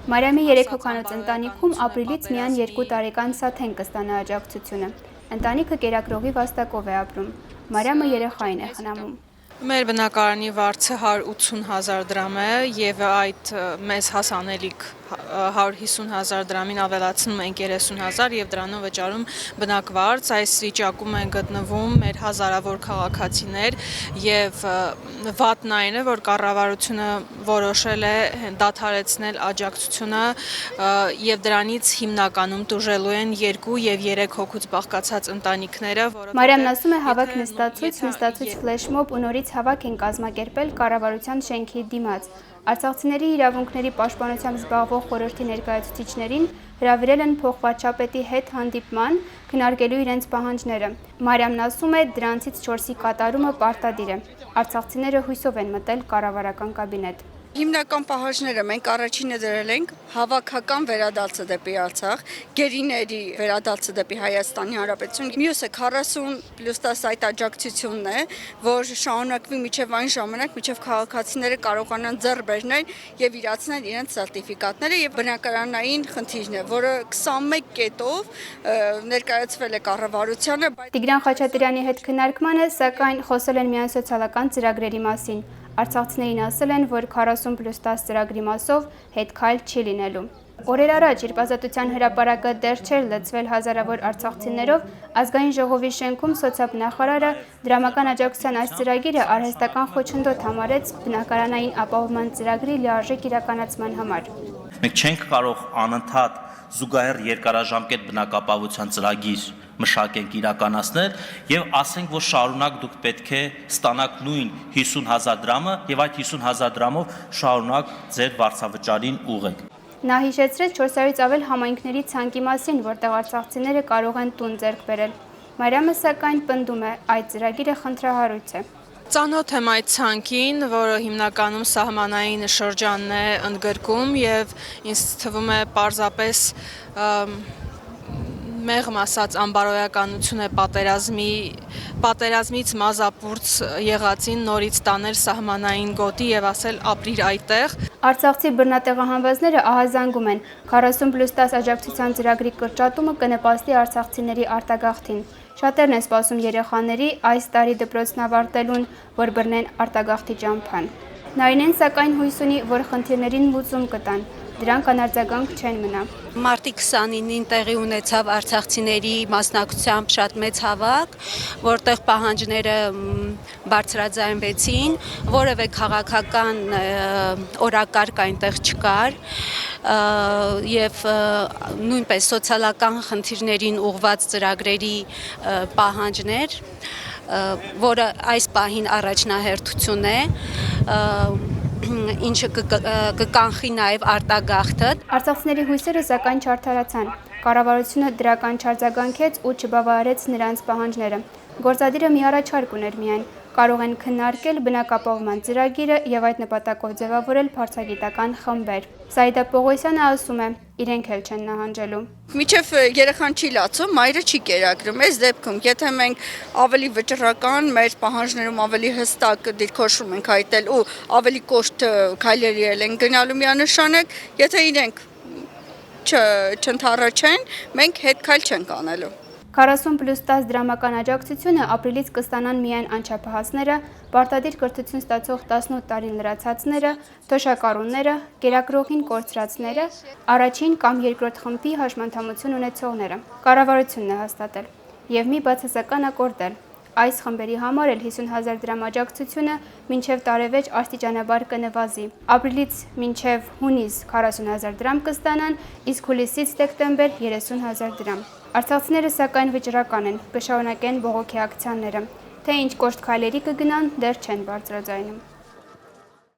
Մարիամի 3 հոգանոց ընտանիքում ապրիլից միայն 2 տարեկան Սաթեն կստանա աջակցությունը։ Ընտանիքը կերակրողի վաստակով է ապրում։ Մարիամը երեխային է խնամում։ Մեր բնակարանի վարձը 180,000 դրամ է եւ այդ մեզ հասանելիք 150,000 դրամին ավելացնում ենք 30,000 եւ դրանով վճարում բնակվարձ։ Այս վիճակում են գտնվում մեր հազարավոր քաղաքացիներ եւ վատն այն է, որ կառավարությունը որոշել է դադարեցնել աջակցությունը եւ դրանից հիմնականում տուժելու են 2 եւ 3 հոգուց բաղկացած ընտանիքները, Մարիամն ասում է հավաք նստացույց ֆլեշմոբ ու նորից հավաք են կազմակերպել կառավարության շենքի դիմաց։ Արցախցիների իրավունքների պաշտպանությամբ զբաղվող խորհրդի ներկայացուցիչներին հրավիրել են փոխվարչապետի հետ հանդիպման, քննարկելու իրենց պահանջները։ Մարիամն ասում է, դրանցից 4-ի կատարումը պարտադիր է։ Արցախցիները հույսով են մտել կառավարական կաբինետ։ Հիմնական պահանջները մենք առաջինը դրել ենք հավաքական վերադարձը դեպի Արցախ, գերիների վերադարձը դեպի Հայաստանի Հանրապետություն։ Մյուսը 40+10 այդ աջակցությունն է, որ շարունակվի մինչև այն ժամանակ, մինչև քաղաքացիները կարողանան ձեռ բերել եւ իրացնել իրենց սերտիֆիկատները եւ բնակարանային խնդիրն է, որը 21 կետով ներկայացվել է կառավարությանը։ Տիգրան Խաչատրյանի հետ քննարկմանը, սակայն խոսել են միայն սոցիալական ծրագրերի մասին։ Արցախցիներին ասել են, որ 40+10 ծրագրի մասով հետ քայլ չի լինելու։ Օրեր առաջ, երբ Ազատության հրապարակը դեռ չէր լցվել հազարավոր արցախցիներով, ազգային ժողովի շենքում սոցիալնախարարը դրամական աջակցության այս ծրագիրը արհեստական խոչընդոտ համարեց բնակարանային ապահովման ծրագրի լիարժեք իրականացման համար։ Մենք չենք կարող անընդհատ զուգահեռ երկարաժամկետ բնակապահովության ծրագիր մշակենք իրականացնել եւ ասենք, որ շարունակ դուք պետք է ստանաք նույն 50,000 դրամը եւ այդ 50,000 դրամով շարունակ ձեր վարձավճարին ուղղեք։ Նա հիշեցրեց 400-ից ավել համայնքների ցանկի մասին, որտեղ արցախցիները կարող են տուն ձեռք բերել։ Մարիամը սակայն պնդում է, այդ ծրագիրը խնդրահարույց է։ Ծանոթ եմ այդ ցանկին, որը հիմնականում սահմանային շրջանն է ընդգրկում եւ ինձ թվում է պարզապես մեղմ ասած անբարոյականություն է պատերազմից մազապուրց եղածին նորից տանել սահմանային գոտի եւ ասել ապրիր այդտեղ։ Արցախցի բռնատեղահանվածները ահազանգում են 40+10 աջակցության ծրագրի կրճատումը կնպաստի արցախցիների արտագաղթին։ Շատերն են սպասում երեխաների այս տարի դպրոցն ավարտելուն, որ բռնեն արտագաղթի ճամփան։ Նարինեն սակայն հույս ունի, որ խնդիրներին լուծում կտան։ Դրանք անարձագանք չեն մնա։ Մարտի 29-ին տեղի ունեցավ արցախցիների մասնակցությամբ շատ մեծ հավաք, որտեղ պահանջները բարձրաձայնվեցին, որևէ քաղաքական օրակարգ այնտեղ չկար եւ նույնպես սոցիալական խնդիրներին ուղղված ծրագրերի պահանջներ, որը այս պահին առաջնահերթություն է, ինչը կկանխի նաև արտագաղթը։ Արցախցիների հույսերը սակայն չարդարացան։ Կառավարությունը դրական չարձագանքեց ու չբավարարեց նրանց պահանջները։ Գործադիրը մի առաջարկ ուներ միայն. կարող են քննարկել բնակապահովման ծրագիրը եւ այդ նպատակով ձևավորել փորձագիտական խմբեր։ Սայդա Պողոսյանը ասում է, իրենք էլ չեն նահանջելու։ Միջև երեխան չի լացում, մայրը չի կերակրում։ Այս դեպքում, եթե մենք ավելի վճռական, մեր պահանջներում ավելի հստակ դիրքորոշում ենք հայտնել ու ավելի կոշտ քայլերի ենք գնալու միանշանակ, եթե իրենք չընդառաջեն, մենք հետ քայլ չենք անելու։ 40+10 դրամական աջակցությունը ապրիլից կստանան միայն անչափահասները, պարտադիր կրթություն ստացող 18 տարին լրացածները, թոշակառուները, կերակրողին կորցրածները, առաջին կամ երկրորդ խմբի հաշմանդամություն ունեցողները։ Կառավարությունն է հաստատել եւ մի բացասական ակորդել։ Այս խմբերի համար էլ 50,000 դրամ աջակցությունը մինչև տարեվերջ աստիճանաբար կնվազի։ Ապրիլից մինչև հունիս 40,000 դրամ կստանան, իսկ հուլիսից դեկտեմբեր 30,000 դրամ։ Արցախցիները սակայն վճռական են, կշարունակեն բողոքի ակցիաները։ Թե ինչ կոշտ քայլերի կգնան, դեռ չեն բարձրաձայնում։